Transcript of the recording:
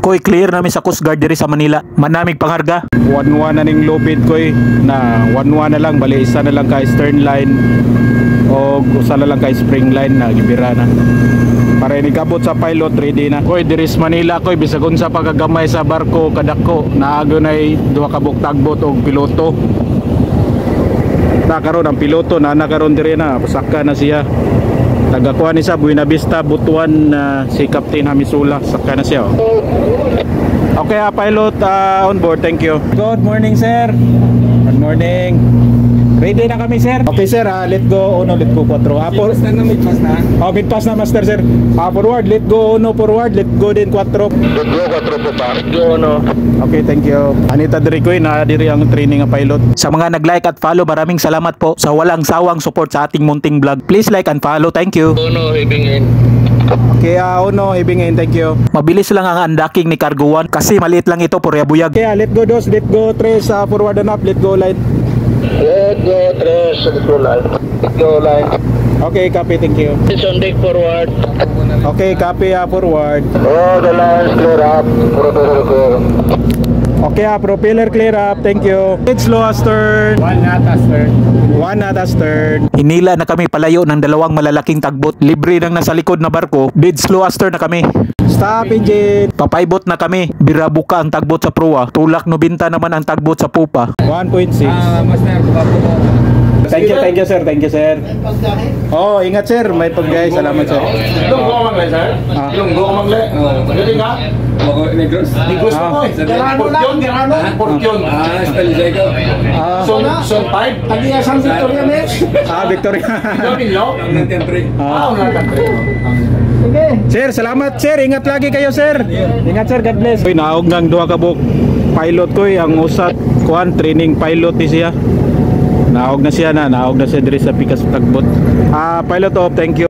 Koy clear namin sa Coast Guard diri sa Manila. Manamig pangharga. 1-1 na ning lupit koy na 1-1 na lang, bali isa na lang ka stern line o usa na lang ka spring line na gibira na. Para inikabot sa pilot ready na. Koy diri sa Manila koy bisag unsa pagagamay sa barko kadako naago nay duha ka buktagbot og piloto. Karon ang piloto na nakaron diri na pasaka na siya. Tagakuha ni sa Buena Vista Butuan si Captain Hamisula saka na siya. Okay, pilot on board, thank you. Good morning sir. Good morning. Ready na kami sir. Okay sir, let go uno, let go 4. Midpass na, midpass na. Oh, midpass na master sir. Forward, let go uno, forward, let go din 4. Let go 4 po pa. Let go no. Okay, thank you. Anita diri ko na diri ang training ng pilot. Sa mga nag-like at follow, maraming salamat po sa walang sawang support sa ating munting vlog. Please like and follow, thank you. Uno, ibingin. Okay, uno, ibingin, thank you. Mabilis lang ang unlocking ni Cargo 1 kasi maliit lang ito por buyag. Okay, let go 2, let go 3, forward and up, let go line. Let go 3, let go line. Let go line. Okay, copy, thank you. On deck forward. Okay, copy, forward. Oh, the lines clear up. Propeller clear. Okay, propeller clear up, thank you. It's slow astern. 1 knot astern. 1 knot astern. Hinila na kami palayo ng dalawang malalaking tagbot. Libre nang nasa likod na barko, dead slow astern na kami. Stop engine. Papaybot na kami, birabuka ang tagbot sa proa, tulak 90 naman ang tagbot sa pupa. 1.6. Master, Thank you sir, thank you sir. Oh, ingat sir, may paggay, salamat sir. Ilong go mangle sir. Ilong go mangle. Pwede ka? Negros. Negros mo. Dirano lang. Portyon. Stalisay ko. Son 5. Tagiya San Victoria Mex. Victoria. Ikaw ng country. Ng country. Okay. Sir, salamat sir. Ingat lagi kayo sir. Ingat sir, God bless. Uy, naog ng duha ka buk pilot ko ang usat kuan training pilot ni siya. Naog na siya diri sa pikas tagbot. Pilot of, thank you.